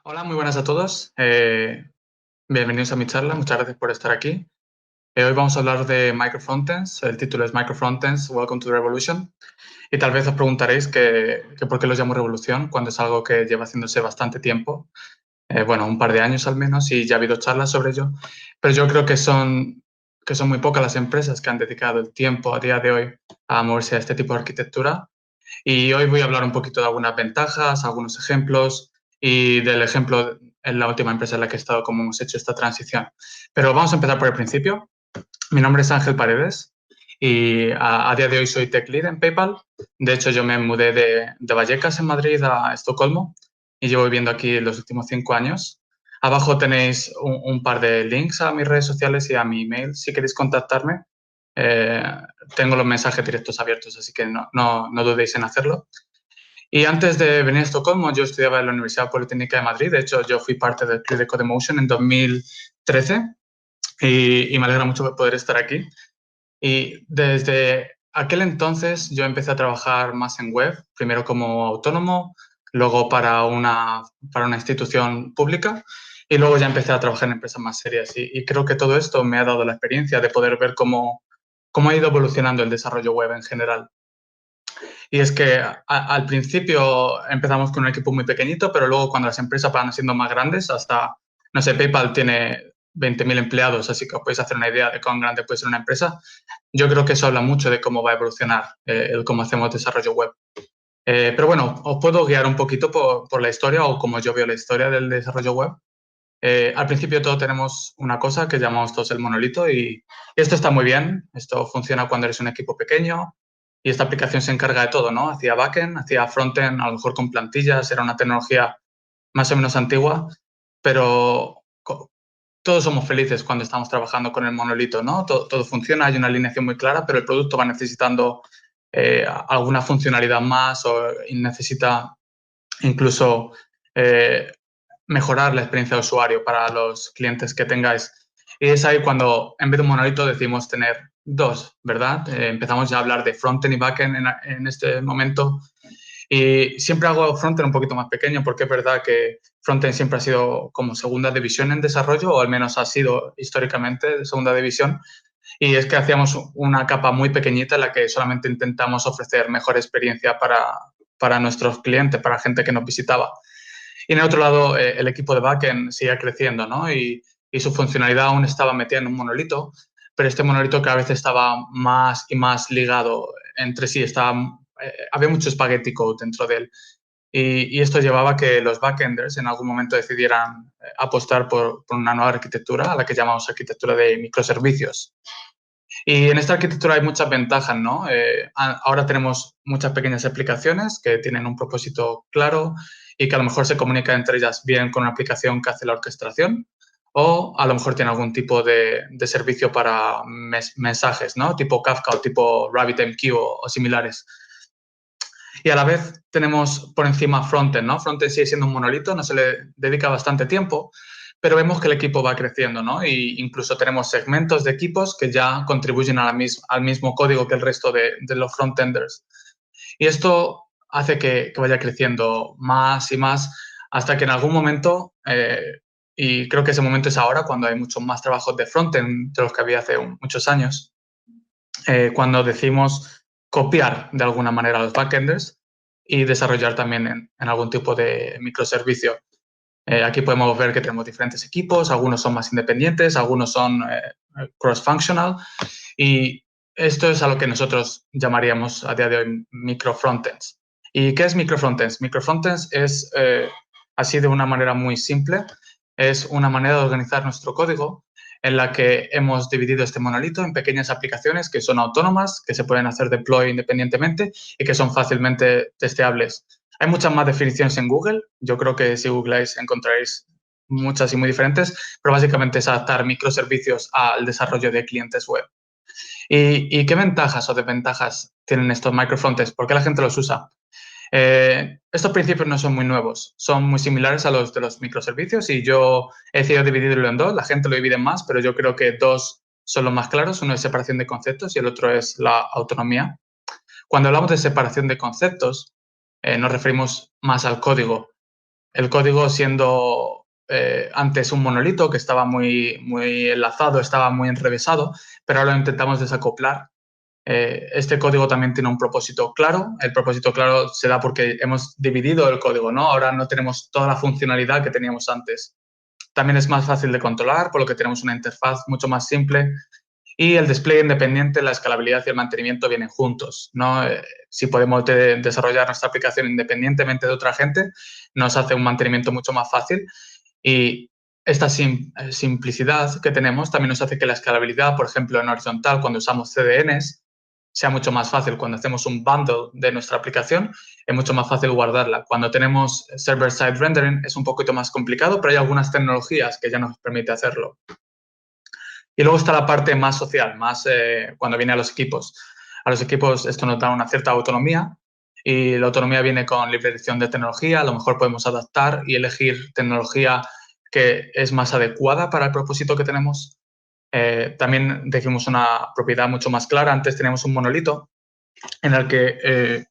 Hola, muy buenas a todos. Bienvenidos a mi charla. Muchas gracias por estar aquí. Hoy vamos a hablar de microfrontends. El título es Microfrontends, Welcome to the Revolution. Y tal vez os preguntaréis que por qué los llamo revolución cuando es algo que lleva haciéndose bastante tiempo. Bueno, un par de años al menos, y ya ha habido charlas sobre ello. Pero yo creo que son muy pocas las empresas que han dedicado el tiempo a día de hoy a moverse a este tipo de arquitectura. Y hoy voy a hablar un poquito de algunas ventajas, algunos ejemplos y del ejemplo en la última empresa en la que he estado, cómo hemos hecho esta transición. Pero vamos a empezar por el principio. Mi nombre es Ángel Paredes y a día de hoy soy Tech Lead en PayPal. De hecho, yo me mudé de Vallecas, en Madrid, a Estocolmo y llevo viviendo aquí los últimos 5 años. Abajo tenéis un par de links a mis redes sociales y a mi email si queréis contactarme. Eh, Tengo los mensajes directos abiertos, así que no dudéis en hacerlo. Y antes de venir a Estocolmo, yo estudiaba en la Universidad Politécnica de Madrid. De hecho, yo fui parte del Club de Codemotion en 2013 y me alegra mucho poder estar aquí. Y desde aquel entonces yo empecé a trabajar más en web, primero como autónomo, luego para una institución pública y luego ya empecé a trabajar en empresas más serias. Y creo que todo esto me ha dado la experiencia de poder ver cómo ha ido evolucionando el desarrollo web en general. Y es que al principio empezamos con un equipo muy pequeñito, pero luego cuando las empresas van siendo más grandes, hasta, no sé, PayPal tiene 20.000 empleados, así que os podéis hacer una idea de cuán grande puede ser una empresa. Yo creo que eso habla mucho de cómo va a evolucionar el cómo hacemos desarrollo web. Pero bueno, os puedo guiar un poquito por la historia o como yo veo la historia del desarrollo web. Al principio todo tenemos una cosa que llamamos todos el monolito y esto está muy bien. Esto funciona cuando eres un equipo pequeño y esta aplicación se encarga de todo, ¿no? Hacía backend, hacía frontend, a lo mejor con plantillas, era una tecnología más o menos antigua, pero todos somos felices cuando estamos trabajando con el monolito, ¿no? Todo funciona, hay una alineación muy clara, pero el producto va necesitando alguna funcionalidad más o necesita incluso eh, mejorar la experiencia de usuario para los clientes que tengáis. Y es ahí cuando, en vez de un monolito, decidimos tener dos, ¿verdad? Empezamos ya a hablar de frontend y backend en este momento. Y siempre hago frontend un poquito más pequeño porque es verdad que frontend siempre ha sido como segunda división en desarrollo, o al menos ha sido históricamente de segunda división. Y es que hacíamos una capa muy pequeñita en la que solamente intentamos ofrecer mejor experiencia para nuestros clientes, para gente que nos visitaba. Y en el otro lado, el equipo de backend seguía creciendo, ¿no? Y su funcionalidad aún estaba metida en un monolito, pero este monolito cada vez estaba más y más ligado entre sí, había mucho spaghetti code dentro de él. Y esto llevaba a que los backenders en algún momento decidieran apostar por una nueva arquitectura, a la que llamamos arquitectura de microservicios. Y en esta arquitectura hay muchas ventajas, ¿no? Ahora tenemos muchas pequeñas aplicaciones que tienen un propósito claro y que a lo mejor se comunican entre ellas bien con una aplicación que hace la orquestación o a lo mejor tiene algún tipo de servicio para mensajes, ¿no? Tipo Kafka o tipo RabbitMQ o similares. Y a la vez tenemos por encima frontend, ¿no? Frontend sigue siendo un monolito, no se le dedica bastante tiempo, pero vemos que el equipo va creciendo, ¿no? Y incluso tenemos segmentos de equipos que ya contribuyen al mismo código que el resto de los frontenders. Y esto hace que vaya creciendo más y más hasta que en algún momento, y creo que ese momento es ahora, cuando hay muchos más trabajos de frontend de los que había hace muchos años, cuando decimos copiar de alguna manera a los backenders y desarrollar también en algún tipo de microservicio. Aquí podemos ver que tenemos diferentes equipos, algunos son más independientes, algunos son cross-functional y esto es a lo que nosotros llamaríamos a día de hoy microfrontends. ¿Y qué es microfrontends? Microfrontends es, así de una manera muy simple, es una manera de organizar nuestro código en la que hemos dividido este monolito en pequeñas aplicaciones que son autónomas, que se pueden hacer deploy independientemente y que son fácilmente testeables. Hay muchas más definiciones en Google. Yo creo que si googleáis encontraréis muchas y muy diferentes, pero básicamente es adaptar microservicios al desarrollo de clientes web. ¿Y qué ventajas o desventajas tienen estos microfrontends? ¿Por qué la gente los usa? Estos principios no son muy nuevos, son muy similares a los de los microservicios y yo he decidido dividirlo en dos. La gente lo divide en más, pero yo creo que dos son los más claros. Uno es separación de conceptos y el otro es la autonomía. Cuando hablamos de separación de conceptos, nos referimos más al código. el código siendo antes un monolito que estaba muy enlazado, estaba muy enrevesado, pero ahora lo intentamos desacoplar. Este código también tiene un propósito claro. El propósito claro se da porque hemos dividido el código, ¿no? Ahora no tenemos toda la funcionalidad que teníamos antes. También es más fácil de controlar, por lo que tenemos una interfaz mucho más simple. Y el despliegue independiente, la escalabilidad y el mantenimiento vienen juntos, ¿no? Si podemos desarrollar nuestra aplicación independientemente de otra gente, nos hace un mantenimiento mucho más fácil. Y esta simplicidad que tenemos también nos hace que la escalabilidad, por ejemplo, en horizontal, cuando usamos CDNs, sea mucho más fácil. Cuando hacemos un bundle de nuestra aplicación, es mucho más fácil guardarla. Cuando tenemos server-side rendering es un poquito más complicado, pero hay algunas tecnologías que ya nos permiten hacerlo. Y luego está la parte más social, más cuando viene a los equipos. A los equipos esto nos da una cierta autonomía y la autonomía viene con libre elección de tecnología. A lo mejor podemos adaptar y elegir tecnología que es más adecuada para el propósito que tenemos. También decimos una propiedad mucho más clara. Antes teníamos un monolito en el que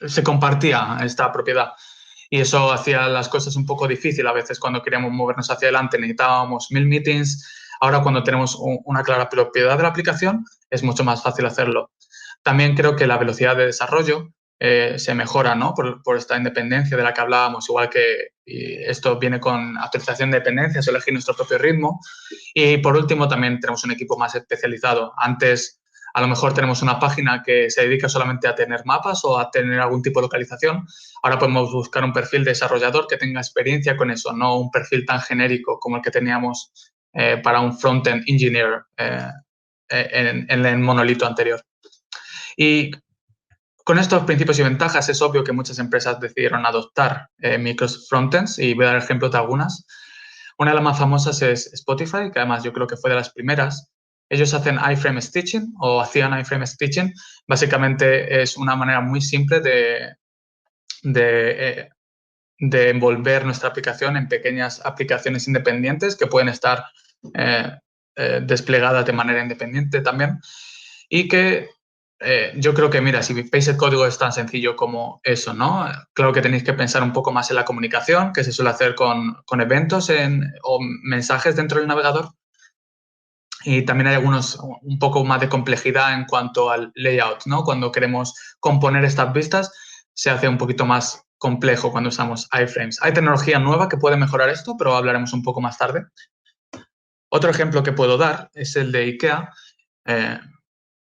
se compartía esta propiedad. Y eso hacía las cosas un poco difícil. A veces cuando queríamos movernos hacia adelante necesitábamos 1000 meetings. Ahora cuando tenemos una clara propiedad de la aplicación es mucho más fácil hacerlo. También creo que la velocidad de desarrollo se mejora, ¿no? Por esta independencia de la que hablábamos, igual que esto viene con actualización de dependencias, elegir nuestro propio ritmo. Y por último también tenemos un equipo más especializado. Antes a lo mejor tenemos una página que se dedica solamente a tener mapas o a tener algún tipo de localización. Ahora podemos buscar un perfil de desarrollador que tenga experiencia con eso, no un perfil tan genérico como el que teníamos para un front-end engineer en el monolito anterior. Y con estos principios y ventajas es obvio que muchas empresas decidieron adoptar micros frontends y voy a dar ejemplos de algunas. Una de las más famosas es Spotify, que además yo creo que fue de las primeras. Ellos hacen iframe stitching o hacían iframe stitching. Básicamente es una manera muy simple de envolver nuestra aplicación en pequeñas aplicaciones independientes que pueden estar desplegadas de manera independiente también. Y que yo creo que, mira, si veis el código es tan sencillo como eso, ¿no? Claro que tenéis que pensar un poco más en la comunicación, que se suele hacer con eventos o mensajes dentro del navegador. Y también hay un poco más de complejidad en cuanto al layout, ¿no? Cuando queremos componer estas vistas, se hace un poquito más complejo cuando usamos iframes. Hay tecnología nueva que puede mejorar esto, pero hablaremos un poco más tarde. Otro ejemplo que puedo dar es el de IKEA.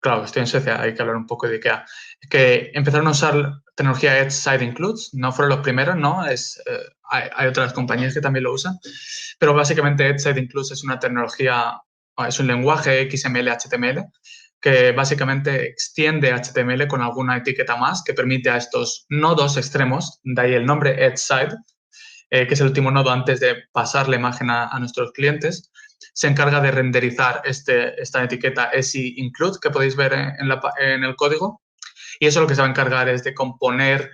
Claro, estoy en Suecia, hay que hablar un poco de IKEA. Que empezaron a usar tecnología Edge Side Includes, no fueron los primeros, ¿no? Hay otras compañías que también lo usan, pero básicamente Edge Side Includes es una tecnología, es un lenguaje XML, HTML, que básicamente extiende HTML con alguna etiqueta más que permite a estos nodos extremos, de ahí el nombre Edge Side, que es el último nodo antes de pasar la imagen a nuestros clientes, se encarga de renderizar esta etiqueta SE include que podéis ver en el código, y eso lo que se va a encargar es de componer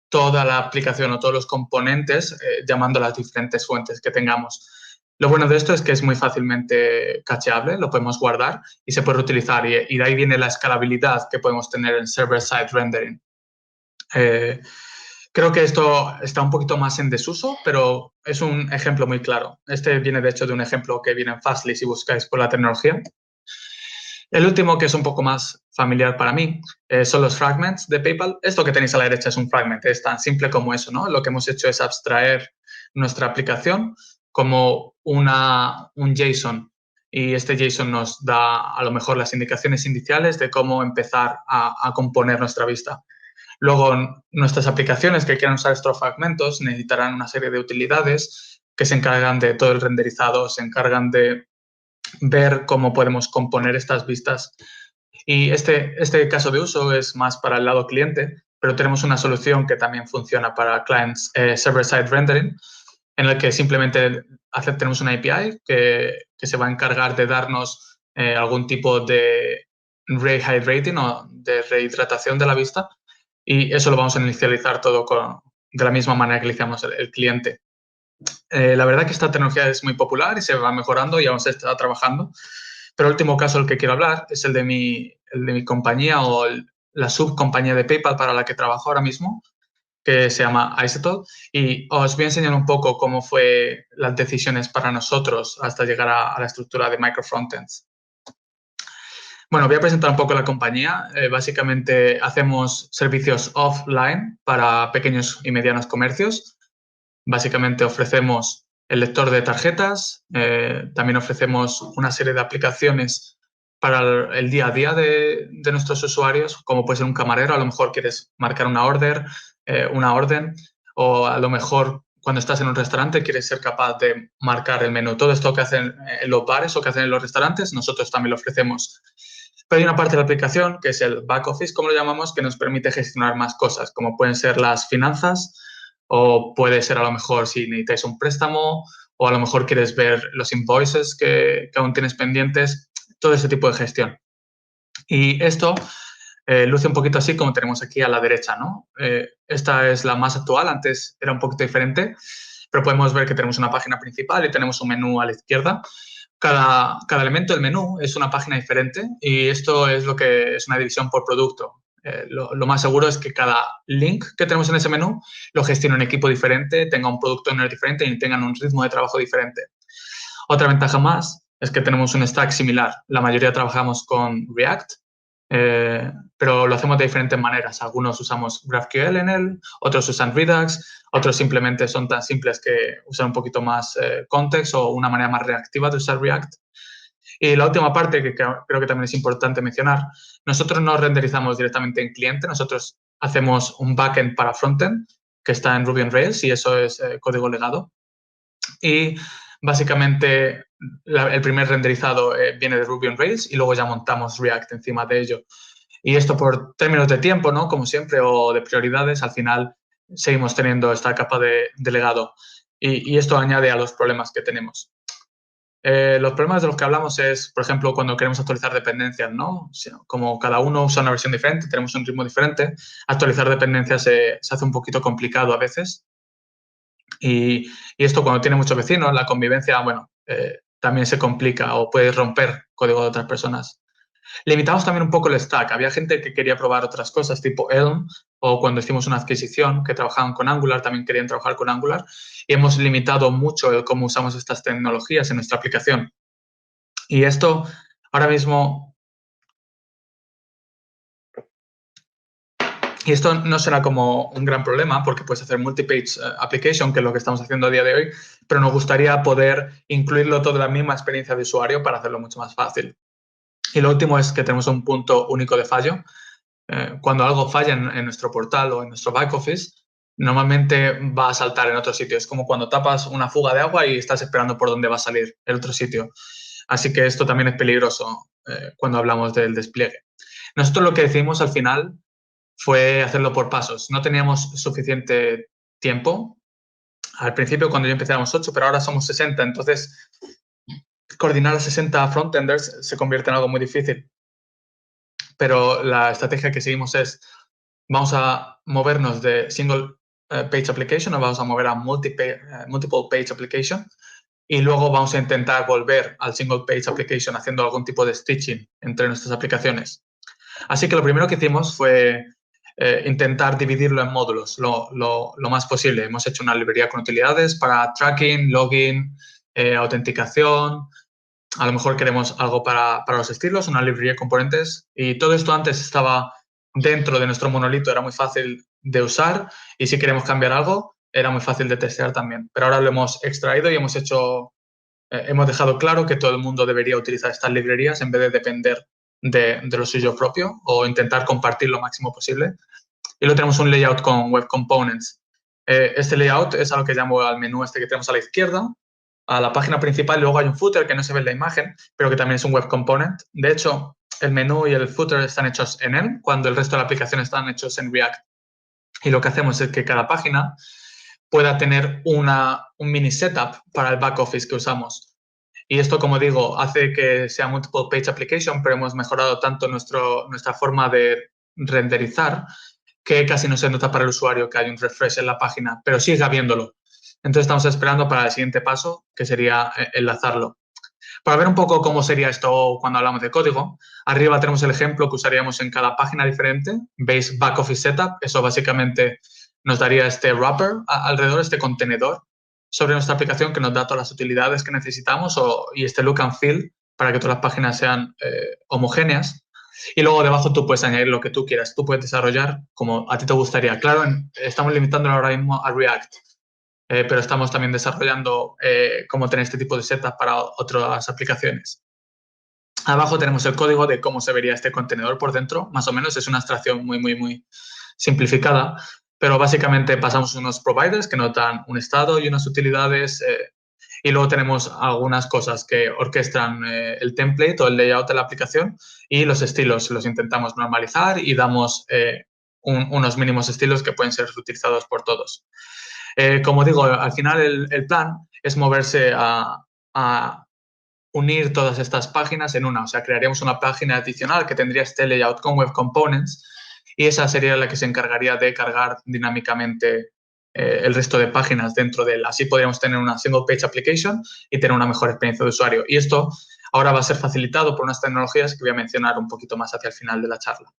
toda la aplicación o todos los componentes llamando a las diferentes fuentes que tengamos. Lo bueno de esto es que es muy fácilmente cacheable, lo podemos guardar y se puede reutilizar, y de ahí viene la escalabilidad que podemos tener en server-side rendering. Creo que esto está un poquito más en desuso, pero es un ejemplo muy claro. Este viene, de hecho, de un ejemplo que viene en Fastly si buscáis por la tecnología. El último, que es un poco más familiar para mí, son los fragments de PayPal. Esto que tenéis a la derecha es un fragment, es tan simple como eso, ¿no? Lo que hemos hecho es abstraer nuestra aplicación como un JSON, y este JSON nos da a lo mejor las indicaciones iniciales de cómo empezar a componer nuestra vista. Luego, nuestras aplicaciones que quieran usar estos fragmentos necesitarán una serie de utilidades que se encargan de todo el renderizado, se encargan de ver cómo podemos componer estas vistas. Y este caso de uso es más para el lado cliente, pero tenemos una solución que también funciona para clients server-side rendering, en el que simplemente tenemos una API que se va a encargar de darnos algún tipo de rehydrating o de rehidratación de la vista, y eso lo vamos a inicializar todo de la misma manera que le hicimos el cliente. La verdad que esta tecnología es muy popular y se va mejorando y aún se está trabajando, pero el último caso del que quiero hablar es el de mi compañía o la subcompañía de PayPal para la que trabajo ahora mismo, que se llama Icetal, y os voy a enseñar un poco cómo fue las decisiones para nosotros hasta llegar a la estructura de microfrontends. Bueno, voy a presentar un poco la compañía. Básicamente hacemos servicios offline para pequeños y medianos comercios. Básicamente ofrecemos el lector de tarjetas, también ofrecemos una serie de aplicaciones para el día a día de nuestros usuarios, como puede ser un camarero, a lo mejor quieres marcar una orden, o a lo mejor cuando estás en un restaurante quieres ser capaz de marcar el menú. Todo esto que hacen en los bares o que hacen en los restaurantes, nosotros también lo ofrecemos. Pero hay una parte de la aplicación, que es el back office, como lo llamamos, que nos permite gestionar más cosas, como pueden ser las finanzas, o puede ser a lo mejor si necesitáis un préstamo, o a lo mejor quieres ver los invoices que aún tienes pendientes, todo ese tipo de gestión. Y esto luce un poquito así como tenemos aquí a la derecha, ¿no? Esta es la más actual, antes era un poquito diferente, pero podemos ver que tenemos una página principal y tenemos un menú a la izquierda. Cada elemento del menú es una página diferente y esto es lo que es una división por producto. Lo más seguro es que cada link que tenemos en ese menú lo gestione un equipo diferente, tenga un producto owner diferente y tengan un ritmo de trabajo diferente. Otra ventaja más es que tenemos un stack similar. La mayoría trabajamos con React, pero lo hacemos de diferentes maneras. Algunos usamos GraphQL en él, otros usan Redux, otros simplemente son tan simples que usan un poquito más context o una manera más reactiva de usar React. Y la última parte que creo que también es importante mencionar, nosotros no renderizamos directamente en cliente, nosotros hacemos un backend para frontend que está en Ruby on Rails y eso es código legado. Y básicamente el primer renderizado viene de Ruby on Rails y luego ya montamos React encima de ello. Y esto por términos de tiempo, ¿no? Como siempre, o de prioridades, al final seguimos teniendo esta capa de legado. Y esto añade a los problemas que tenemos. Los problemas de los que hablamos es, por ejemplo, cuando queremos actualizar dependencias, ¿no? Como cada uno usa una versión diferente, tenemos un ritmo diferente, actualizar dependencias se hace un poquito complicado a veces. Y esto cuando tiene muchos vecinos, la convivencia, bueno, también se complica o puede romper código de otras personas. Limitamos también un poco el stack. Había gente que quería probar otras cosas, tipo Elm, o cuando hicimos una adquisición que trabajaban con Angular, también querían trabajar con Angular, y hemos limitado mucho el cómo usamos estas tecnologías en nuestra aplicación. Y esto ahora mismo... Y esto no será como un gran problema porque puedes hacer multi-page application, que es lo que estamos haciendo a día de hoy, pero nos gustaría poder incluirlo todo en la misma experiencia de usuario para hacerlo mucho más fácil. Y lo último es que tenemos un punto único de fallo. Cuando algo falla en nuestro portal o en nuestro back office, normalmente va a saltar en otro sitio. Es como cuando tapas una fuga de agua y estás esperando por dónde va a salir el otro sitio. Así que esto también es peligroso cuando hablamos del despliegue. Nosotros lo que decidimos al final fue hacerlo por pasos. No teníamos suficiente tiempo. Al principio, cuando yo empecé, éramos 8, pero ahora somos 60. Entonces, coordinar a 60 frontenders se convierte en algo muy difícil. Pero la estrategia que seguimos es, vamos a movernos de single page application o vamos a mover a multiple page application y luego vamos a intentar volver al single page application haciendo algún tipo de stitching entre nuestras aplicaciones. Así que lo primero que hicimos fue intentar dividirlo en módulos lo más posible. Hemos hecho una librería con utilidades para tracking, login, autenticación. A lo mejor queremos algo para los estilos, una librería de componentes. Y todo esto antes estaba dentro de nuestro monolito, era muy fácil de usar. Y si queremos cambiar algo, era muy fácil de testear también. Pero ahora lo hemos extraído y hemos dejado claro que todo el mundo debería utilizar estas librerías en vez de depender de lo suyo propio o intentar compartir lo máximo posible. Y luego tenemos un layout con Web Components. Este layout es a lo que llamo al menú este que tenemos a la izquierda, a la página principal. Luego hay un footer que no se ve en la imagen, pero que también es un Web Component. De hecho, el menú y el footer están hechos en él, cuando el resto de la aplicación están hechos en React. Y lo que hacemos es que cada página pueda tener un mini setup para el back office que usamos. Y esto, como digo, hace que sea multiple page application, pero hemos mejorado tanto nuestra forma de renderizar que casi no se nota para el usuario que hay un refresh en la página, pero sigue habiéndolo. Entonces estamos esperando para el siguiente paso, que sería enlazarlo. Para ver un poco cómo sería esto cuando hablamos de código, arriba tenemos el ejemplo que usaríamos en cada página diferente. Veis Back Office Setup, eso básicamente nos daría este wrapper alrededor, este contenedor sobre nuestra aplicación que nos da todas las utilidades que necesitamos y este look and feel para que todas las páginas sean homogéneas. Y luego debajo tú puedes añadir lo que tú quieras. Tú puedes desarrollar como a ti te gustaría. Claro, estamos limitándolo ahora mismo a React, pero estamos también desarrollando cómo tener este tipo de setup para otras aplicaciones. Abajo tenemos el código de cómo se vería este contenedor por dentro. Más o menos es una abstracción muy simplificada, pero básicamente pasamos unos providers que nos dan un estado y unas utilidades y luego tenemos algunas cosas que orquestan el template o el layout de la aplicación y los estilos los intentamos normalizar y damos unos mínimos estilos que pueden ser utilizados por todos. Como digo, al final el plan es moverse a unir todas estas páginas en una. O sea, crearíamos una página adicional que tendría este layout con Web Components y esa sería la que se encargaría de cargar dinámicamente el resto de páginas dentro de él. Así podríamos tener una single page application y tener una mejor experiencia de usuario. Y esto ahora va a ser facilitado por unas tecnologías que voy a mencionar un poquito más hacia el final de la charla.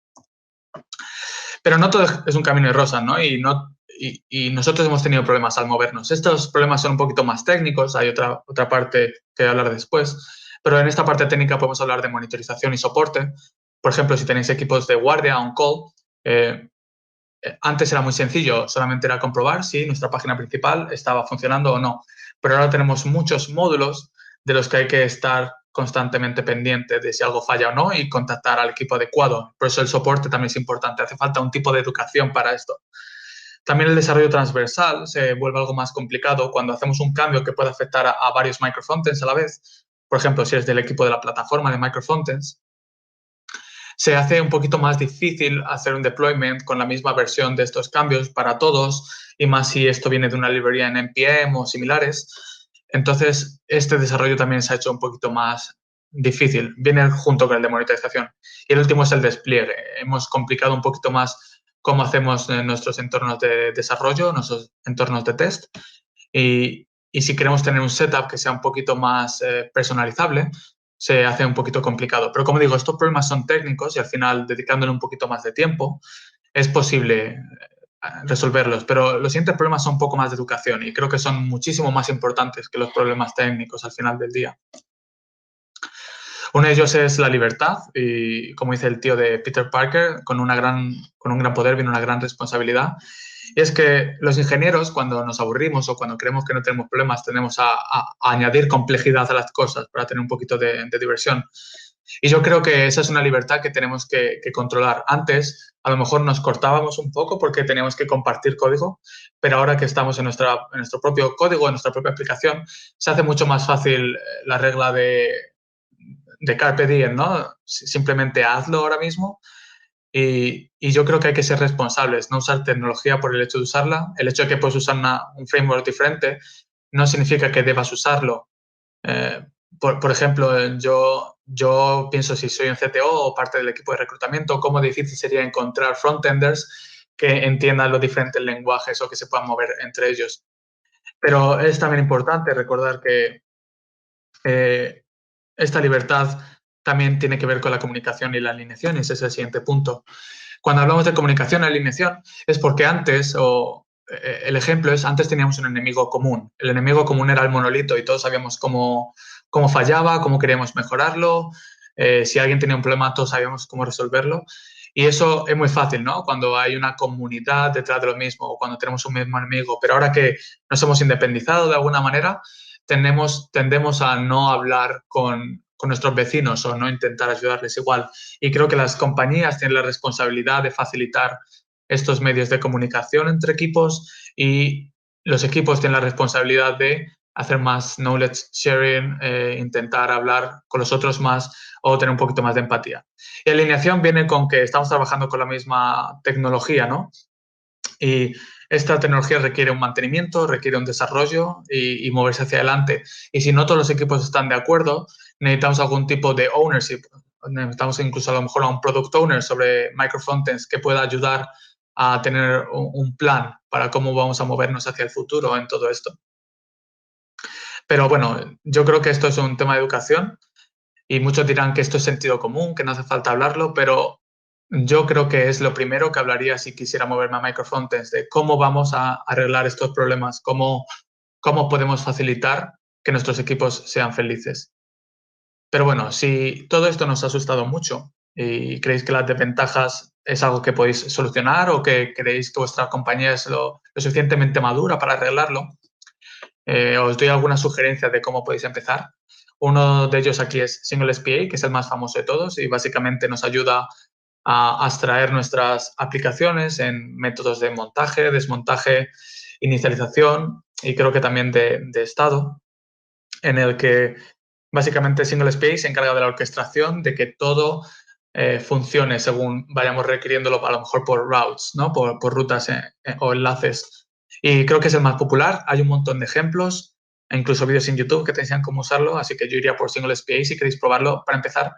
Pero no todo es un camino de rosas, ¿no? Y nosotros hemos tenido problemas al movernos. Estos problemas son un poquito más técnicos, hay otra parte que voy a hablar después, pero en esta parte técnica podemos hablar de monitorización y soporte. Por ejemplo, si tenéis equipos de guardia on call, antes era muy sencillo, solamente era comprobar si nuestra página principal estaba funcionando o no, pero ahora tenemos muchos módulos de los que hay que estar constantemente pendiente de si algo falla o no y contactar al equipo adecuado. Por eso el soporte también es importante, hace falta un tipo de educación para esto. También el desarrollo transversal se vuelve algo más complicado cuando hacemos un cambio que puede afectar a varios microfrontends a la vez. Por ejemplo, si eres del equipo de la plataforma de microfrontends, se hace un poquito más difícil hacer un deployment con la misma versión de estos cambios para todos y más si esto viene de una librería en NPM o similares. Entonces, este desarrollo también se ha hecho un poquito más difícil. Viene junto con el de monitorización. Y el último es el despliegue. Hemos complicado un poquito más cómo hacemos nuestros entornos de desarrollo, nuestros entornos de test. Y si queremos tener un setup que sea un poquito más personalizable, se hace un poquito complicado. Pero como digo, estos problemas son técnicos y al final, dedicándole un poquito más de tiempo, es posible resolverlos. Pero los siguientes problemas son un poco más de educación y creo que son muchísimo más importantes que los problemas técnicos al final del día. Uno de ellos es la libertad y, como dice el tío de Peter Parker, con un gran poder viene una gran responsabilidad. Y es que los ingenieros, cuando nos aburrimos o cuando creemos que no tenemos problemas, tendemos a añadir complejidad a las cosas para tener un poquito de diversión. Y yo creo que esa es una libertad que tenemos que controlar. Antes, a lo mejor nos cortábamos un poco porque teníamos que compartir código, pero ahora que estamos en nuestro propio código, en nuestra propia aplicación, se hace mucho más fácil la regla de Carpe Diem, ¿no? Simplemente hazlo ahora mismo. Y yo creo que hay que ser responsables, no usar tecnología por el hecho de usarla. El hecho de que puedes usar un framework diferente no significa que debas usarlo. Eh, por ejemplo, yo pienso si soy un CTO o parte del equipo de reclutamiento, cómo difícil sería encontrar frontenders que entiendan los diferentes lenguajes o que se puedan mover entre ellos. Pero es también importante recordar que esta libertad también tiene que ver con la comunicación y la alineación, y ese es el siguiente punto. Cuando hablamos de comunicación y alineación es porque antes, el ejemplo es, antes teníamos un enemigo común. El enemigo común era el monolito y todos sabíamos cómo fallaba, cómo queríamos mejorarlo. Si alguien tenía un problema, todos sabíamos cómo resolverlo. Y eso es muy fácil, ¿no? Cuando hay una comunidad detrás de lo mismo o cuando tenemos un mismo enemigo. Pero ahora que nos hemos independizado de alguna manera, tendemos a no hablar con nuestros vecinos o no intentar ayudarles igual. Y creo que las compañías tienen la responsabilidad de facilitar estos medios de comunicación entre equipos y los equipos tienen la responsabilidad de hacer más knowledge sharing, intentar hablar con los otros más o tener un poquito más de empatía. Y alineación viene con que estamos trabajando con la misma tecnología, ¿no? Y esta tecnología requiere un mantenimiento, requiere un desarrollo y moverse hacia adelante. Y si no todos los equipos están de acuerdo, necesitamos algún tipo de ownership. Necesitamos incluso a lo mejor a un product owner sobre microfrontends que pueda ayudar a tener un plan para cómo vamos a movernos hacia el futuro en todo esto. Pero bueno, yo creo que esto es un tema de educación y muchos dirán que esto es sentido común, que no hace falta hablarlo, pero Yo creo que es lo primero que hablaría si quisiera moverme a microfrontends, de cómo vamos a arreglar estos problemas, cómo podemos facilitar que nuestros equipos sean felices. Pero bueno, si todo esto nos ha asustado mucho y creéis que las desventajas es algo que podéis solucionar o que creéis que vuestra compañía es lo suficientemente madura para arreglarlo, os doy algunas sugerencias de cómo podéis empezar. Uno de ellos aquí es Single SPA, que es el más famoso de todos y básicamente nos ayuda a abstraer nuestras aplicaciones en métodos de montaje, desmontaje, inicialización y creo que también de estado, en el que básicamente Single SPA se encarga de la orquestación de que todo funcione según vayamos requiriéndolo, a lo mejor por routes, ¿no? por rutas o enlaces. Y creo que es el más popular. Hay un montón de ejemplos e incluso vídeos en YouTube que te enseñan cómo usarlo, así que yo iría por Single SPA si queréis probarlo para empezar.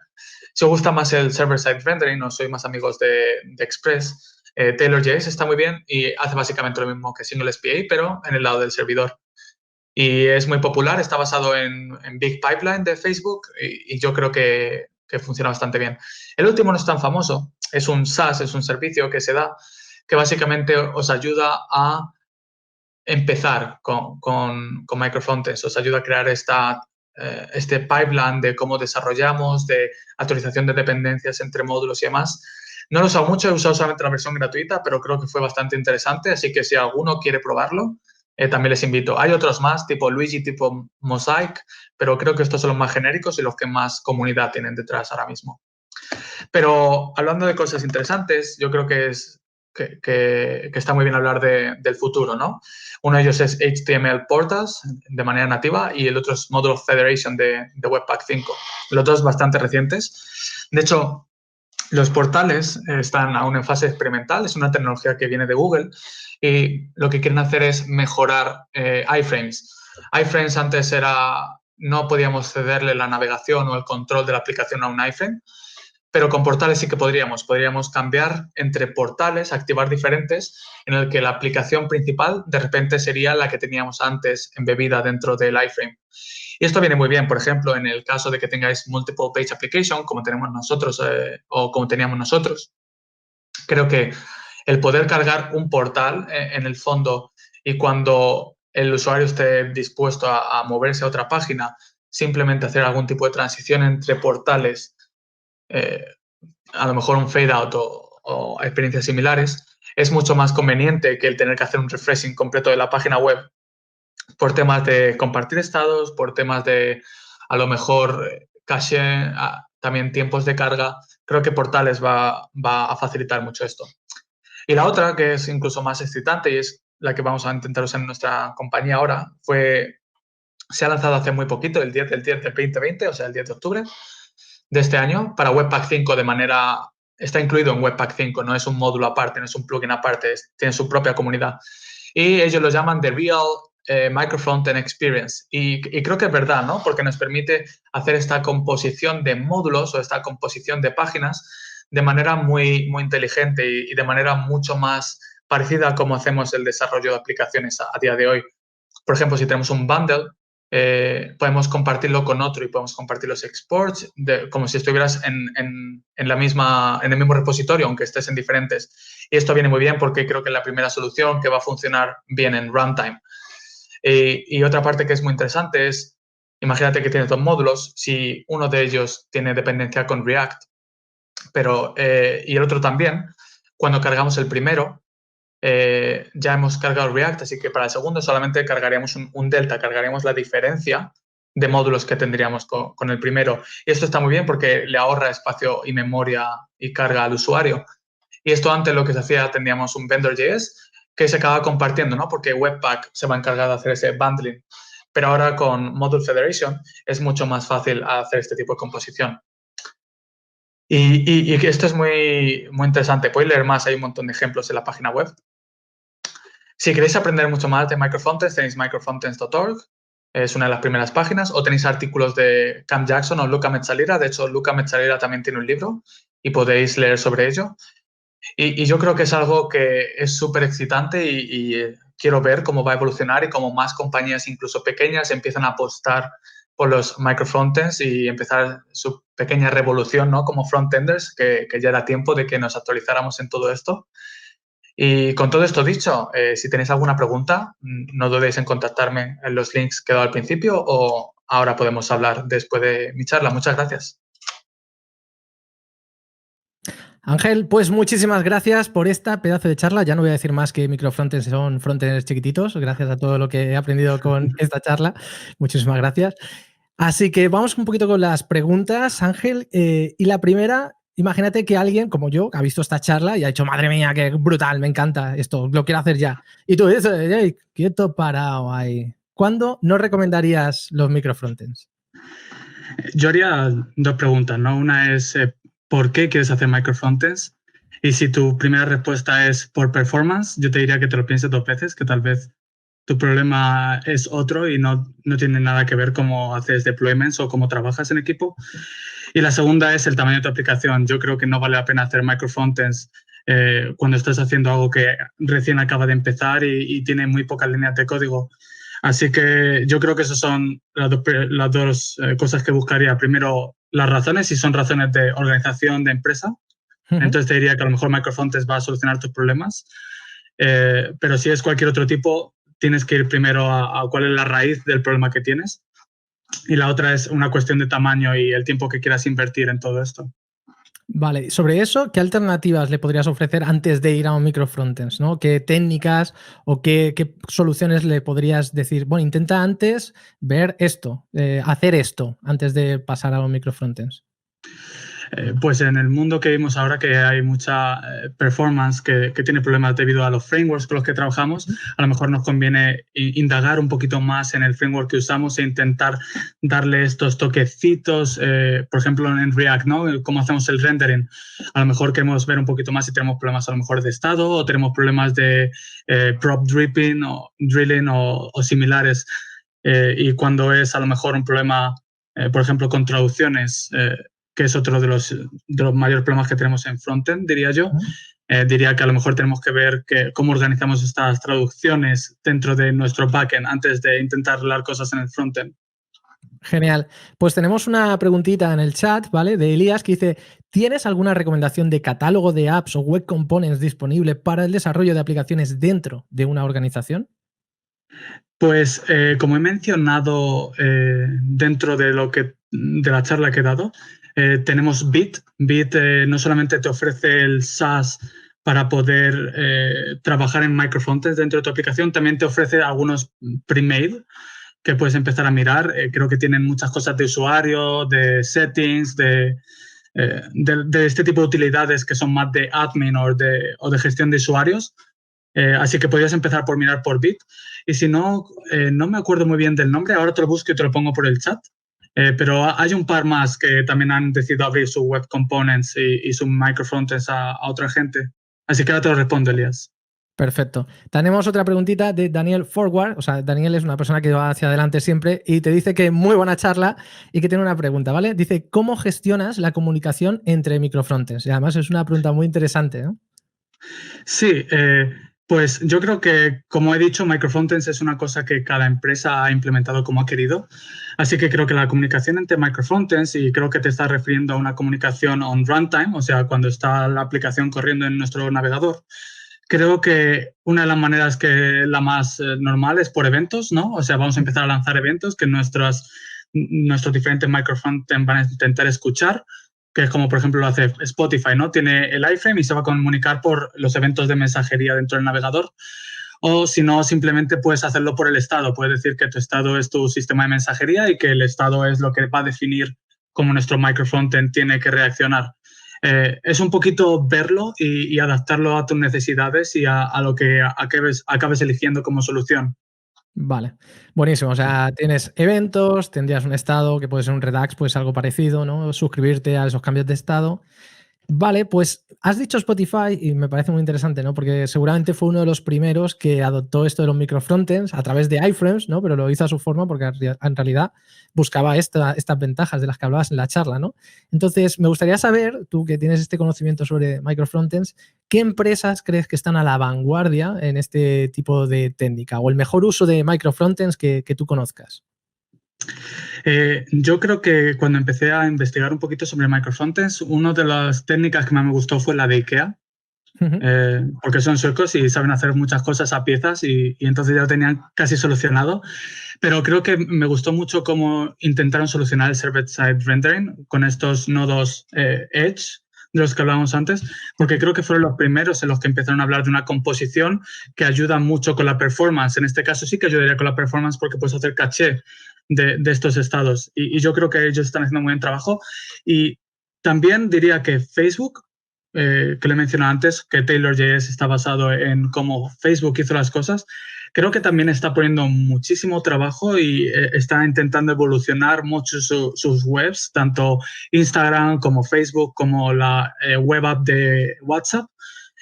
Si os gusta más el server-side rendering o sois más amigos de Express, TaylorJS está muy bien y hace básicamente lo mismo que Single SPA, pero en el lado del servidor. Y es muy popular, está basado en Big Pipeline de Facebook y yo creo que funciona bastante bien. El último no es tan famoso, es un SaaS, es un servicio que se da que básicamente os ayuda a empezar con microfrontends, os ayuda a crear este pipeline de cómo desarrollamos, de actualización de dependencias entre módulos y demás. No lo he usado mucho, he usado solamente la versión gratuita, pero creo que fue bastante interesante, así que si alguno quiere probarlo, también les invito. Hay otros más, tipo Luigi, tipo Mosaic, pero creo que estos son los más genéricos y los que más comunidad tienen detrás ahora mismo. Pero hablando de cosas interesantes, yo creo que está muy bien hablar del futuro, ¿no? Uno de ellos es HTML Portals de manera nativa y el otro es Model of Federation de Webpack 5. Los dos bastante recientes. De hecho, los portales están aún en fase experimental, es una tecnología que viene de Google y lo que quieren hacer es mejorar iframes. iframes antes no podíamos cederle la navegación o el control de la aplicación a un iframe, pero con portales sí que podríamos cambiar entre portales, activar diferentes, en el que la aplicación principal de repente sería la que teníamos antes embebida dentro del iframe. Y esto viene muy bien, por ejemplo, en el caso de que tengáis multiple page application, como tenemos nosotros o como teníamos nosotros. Creo que el poder cargar un portal en el fondo y cuando el usuario esté dispuesto a moverse a otra página, simplemente hacer algún tipo de transición entre portales, a lo mejor un fade out o experiencias similares, es mucho más conveniente que el tener que hacer un refreshing completo de la página web por temas de compartir estados, por temas de a lo mejor cache, también tiempos de carga. Creo que Portales va a facilitar mucho esto. Y la otra, que es incluso más excitante y es la que vamos a intentar usar en nuestra compañía ahora, se ha lanzado hace muy poquito, el 10 del 10 del 2020, o sea, el 10 de octubre de este año, para Webpack 5 está incluido en Webpack 5, no es un módulo aparte, no es un plugin aparte, tiene su propia comunidad. Y ellos lo llaman The Real Microfrontend Experience. Y creo que es verdad, ¿no? Porque nos permite hacer esta composición de módulos o esta composición de páginas de manera muy, muy inteligente y de manera mucho más parecida a cómo hacemos el desarrollo de aplicaciones a día de hoy. Por ejemplo, si tenemos un bundle, podemos compartirlo con otro y podemos compartir los exports como si estuvieras en el mismo repositorio, aunque estés en diferentes. Y esto viene muy bien porque creo que es la primera solución que va a funcionar bien en runtime. Y otra parte que es muy interesante es, imagínate que tienes dos módulos, si uno de ellos tiene dependencia con React, y el otro también, cuando cargamos el primero, ya hemos cargado React, así que para el segundo solamente cargaríamos un delta, cargaríamos la diferencia de módulos que tendríamos con el primero. Y esto está muy bien porque le ahorra espacio y memoria y carga al usuario. Y esto antes lo que se hacía, tendríamos un vendor.js que se acaba compartiendo, ¿no? Porque Webpack se va a encargar de hacer ese bundling. Pero ahora con Module Federation es mucho más fácil hacer este tipo de composición. Y esto es muy, muy interesante. Podéis leer más, hay un montón de ejemplos en la página web. Si queréis aprender mucho más de microfrontends, tenéis microfrontends.org, es una de las primeras páginas, o tenéis artículos de Cam Jackson o Luca Mezzalira. De hecho, Luca Mezzalira también tiene un libro y podéis leer sobre ello. Y yo creo que es algo que es súper excitante y quiero ver cómo va a evolucionar y cómo más compañías, incluso pequeñas, empiezan a apostar por los microfrontends y empezar su pequeña revolución, ¿no? Como frontenders, que ya era tiempo de que nos actualizáramos en todo esto. Y con todo esto dicho, si tenéis alguna pregunta, no dudéis en contactarme en los links que he dado al principio o ahora podemos hablar después de mi charla. Muchas gracias. Ángel, pues muchísimas gracias por esta pedazo de charla. Ya no voy a decir más que microfrontends son frontenders chiquititos. Gracias a todo lo que he aprendido con esta charla. Muchísimas gracias. Así que vamos un poquito con las preguntas, Ángel. Y la primera, imagínate que alguien como yo ha visto esta charla y ha dicho, madre mía, qué brutal, me encanta esto, lo quiero hacer ya. Y tú dices, hey, quieto parado ahí. ¿Cuándo no recomendarías los microfrontends? Yo haría dos preguntas, ¿no? Una es, ¿por qué quieres hacer microfrontends? Y si tu primera respuesta es por performance, yo te diría que te lo pienses dos veces, que tal vez tu problema es otro y no tiene nada que ver cómo haces deployments o cómo trabajas en equipo. Y la segunda es el tamaño de tu aplicación. Yo creo que no vale la pena hacer microfrontends cuando estás haciendo algo que recién acaba de empezar y tiene muy pocas líneas de código. Así que yo creo que esas son las dos cosas que buscaría. Primero, las razones, si son razones de organización de empresa. Entonces te diría que a lo mejor microfrontends va a solucionar tus problemas. Pero si es cualquier otro tipo, tienes que ir primero a cuál es la raíz del problema que tienes. Y la otra es una cuestión de tamaño y el tiempo que quieras invertir en todo esto. Vale, sobre eso, ¿qué alternativas le podrías ofrecer antes de ir a un microfrontends, ¿no? ¿Qué técnicas o qué soluciones le podrías decir? Bueno, intenta antes ver esto, hacer esto, antes de pasar a un microfrontends. Pues en el mundo que vimos ahora, que hay mucha performance que tiene problemas debido a los frameworks con los que trabajamos, a lo mejor nos conviene indagar un poquito más en el framework que usamos e intentar darle estos toquecitos, por ejemplo en React, ¿no? Cómo hacemos el rendering. A lo mejor queremos ver un poquito más si tenemos problemas a lo mejor de estado o tenemos problemas de prop dripping o drilling o similares. Y cuando es a lo mejor un problema, por ejemplo, con traducciones, que es otro de los mayores problemas que tenemos en frontend, diría yo. Diría que a lo mejor tenemos que ver cómo organizamos estas traducciones dentro de nuestro backend antes de intentar arreglar cosas en el frontend. Genial. Pues tenemos una preguntita en el chat, ¿vale? De Elías que dice, ¿tienes alguna recomendación de catálogo de apps o web components disponible para el desarrollo de aplicaciones dentro de una organización? Pues como he mencionado dentro de la charla que he dado, tenemos Bit. Bit no solamente te ofrece el SaaS para poder trabajar en microfrontends dentro de tu aplicación, también te ofrece algunos pre-made que puedes empezar a mirar. Creo que tienen muchas cosas de usuario, de settings, de este tipo de utilidades que son más de admin o de gestión de usuarios. Así que podrías empezar por mirar por Bit. Y si no, no me acuerdo muy bien del nombre, ahora te lo busco y te lo pongo por el chat. Pero hay un par más que también han decidido abrir su web components y su microfrontends a otra gente. Así que ahora te lo respondo, Elías. Perfecto. Tenemos otra preguntita de Daniel Forward. O sea, Daniel es una persona que va hacia adelante siempre y te dice que muy buena charla y que tiene una pregunta, ¿vale? Dice, ¿cómo gestionas la comunicación entre microfrontends? Y además es una pregunta muy interesante, ¿no? Sí, pues yo creo que, como he dicho, microfrontends es una cosa que cada empresa ha implementado como ha querido. Así que creo que la comunicación entre microfrontends, y creo que te estás refiriendo a una comunicación on runtime, o sea, cuando está la aplicación corriendo en nuestro navegador, creo que una de las maneras que la más normal es por eventos, ¿no? O sea, vamos a empezar a lanzar eventos que nuestros diferentes microfrontends van a intentar escuchar, que es como, por ejemplo, lo hace Spotify, ¿no? Tiene el iframe y se va a comunicar por los eventos de mensajería dentro del navegador. O si no, simplemente puedes hacerlo por el estado. Puedes decir que tu estado es tu sistema de mensajería y que el estado es lo que va a definir cómo nuestro microfrontend tiene que reaccionar. Es un poquito verlo y adaptarlo a tus necesidades y a lo que acabes eligiendo como solución. Vale, buenísimo. O sea, tienes eventos, tendrías un estado que puede ser un Redux, pues algo parecido, ¿no? Suscribirte a esos cambios de estado. Vale, pues has dicho Spotify y me parece muy interesante, ¿no? Porque seguramente fue uno de los primeros que adoptó esto de los microfrontends a través de iframes, ¿no? Pero lo hizo a su forma porque en realidad buscaba estas ventajas de las que hablabas en la charla, ¿no? Entonces, me gustaría saber, tú que tienes este conocimiento sobre microfrontends, ¿qué empresas crees que están a la vanguardia en este tipo de técnica o el mejor uso de microfrontends que tú conozcas? Yo creo que cuando empecé a investigar un poquito sobre microfrontends, una de las técnicas que más me gustó fue la de IKEA, porque son suecos y saben hacer muchas cosas a piezas y entonces ya lo tenían casi solucionado. Pero creo que me gustó mucho cómo intentaron solucionar el server-side rendering con estos nodos Edge de los que hablábamos antes, porque creo que fueron los primeros en los que empezaron a hablar de una composición que ayuda mucho con la performance. En este caso sí que ayudaría con la performance porque puedes hacer caché de estos estados. Y yo creo que ellos están haciendo un buen trabajo. Y también diría que Facebook, que le mencioné antes, que Taylor.js está basado en cómo Facebook hizo las cosas, creo que también está poniendo muchísimo trabajo y está intentando evolucionar mucho sus webs, tanto Instagram como Facebook, como la web app de WhatsApp.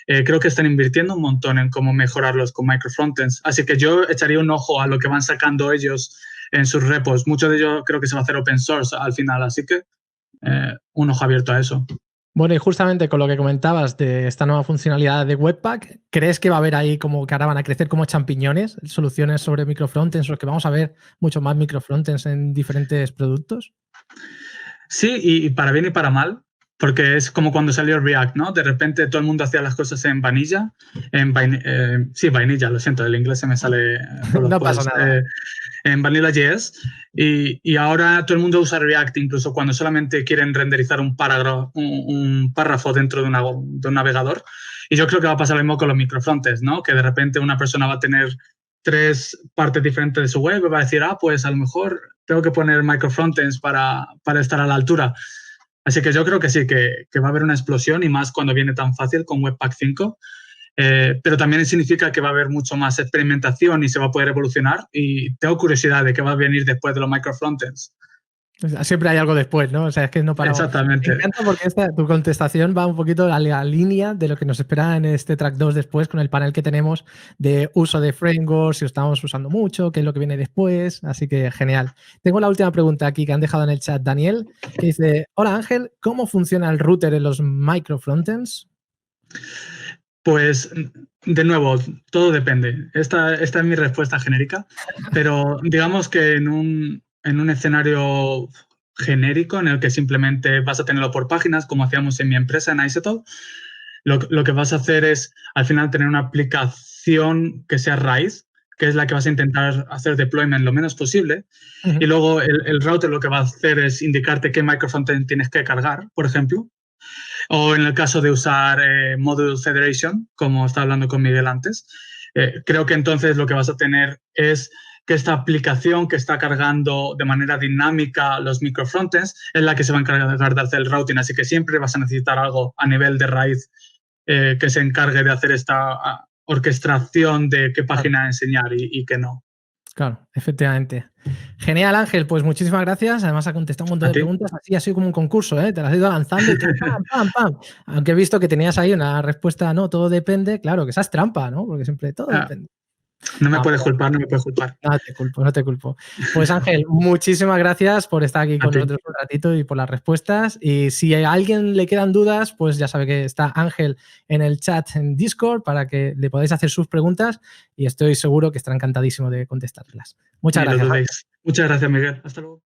Creo que están invirtiendo un montón en cómo mejorarlos con microfrontends. Así que yo echaría un ojo a lo que van sacando ellos en sus repos. Mucho de ello creo que se va a hacer open source al final, así que un ojo abierto a eso. Bueno, y justamente con lo que comentabas de esta nueva funcionalidad de Webpack, ¿crees que va a haber ahí como que ahora van a crecer como champiñones soluciones sobre microfrontends o que vamos a ver mucho más microfrontends en diferentes productos? Sí, y para bien y para mal, porque es como cuando salió React, ¿no? De repente todo el mundo hacía las cosas en vanilla, sí, vainilla, lo siento, el inglés se me sale por los No pasa poros, nada. en Vanilla.js, y ahora todo el mundo usa React, incluso cuando solamente quieren renderizar un párrafo dentro de un navegador. Y yo creo que va a pasar lo mismo con los microfrontends, ¿no? Que de repente una persona va a tener 3 partes diferentes de su web y va a decir, pues a lo mejor tengo que poner microfrontends para estar a la altura. Así que yo creo que sí, que va a haber una explosión y más cuando viene tan fácil con Webpack 5. Pero también significa que va a haber mucho más experimentación y se va a poder evolucionar. Y tengo curiosidad de qué va a venir después de los microfrontends. Siempre hay algo después, ¿no? O sea, es que no paramos. Me Exactamente. encanta porque tu contestación va un poquito a la línea de lo que nos espera en este track 2 después con el panel que tenemos de uso de frameworks, si lo estamos usando mucho, qué es lo que viene después. Así que genial. Tengo la última pregunta aquí que han dejado en el chat Daniel, que dice, hola Ángel, ¿cómo funciona el router en los microfrontends? Pues, de nuevo, todo depende. Esta es mi respuesta genérica, pero digamos que en un escenario genérico en el que simplemente vas a tenerlo por páginas, como hacíamos en mi empresa, en Isettle, lo que vas a hacer es, al final, tener una aplicación que sea raíz, que es la que vas a intentar hacer deployment lo menos posible, y luego el router lo que va a hacer es indicarte qué microfrontend tienes que cargar, por ejemplo, o en el caso de usar Module Federation, como estaba hablando con Miguel antes, creo que entonces lo que vas a tener es que esta aplicación que está cargando de manera dinámica los microfrontends es la que se va a encargar de hacer el routing. Así que siempre vas a necesitar algo a nivel de raíz que se encargue de hacer esta orquestación de qué página enseñar y qué no. Claro, efectivamente. Genial, Ángel. Pues muchísimas gracias. Además, ha contestado un montón ¿A de ti? preguntas. Así ha sido como un concurso, ¿eh? Te las has ido lanzando y tú, pam, pam, pam. Aunque he visto que tenías ahí una respuesta, no, todo depende. Claro, que esa es trampa, ¿no? Porque siempre todo depende. No me Ah, puedes culpar, no me puedes culpar. no te culpo, no te culpo. Pues Ángel, muchísimas gracias por estar aquí A con ti. nosotros un ratito y por las respuestas. Y si a alguien le quedan dudas, pues ya sabe que está Ángel en el chat en Discord para que le podáis hacer sus preguntas y estoy seguro que estará encantadísimo de contestarlas. Muchas Ni lo gracias, Ángel. dudéis. Muchas gracias, Miguel. Hasta luego.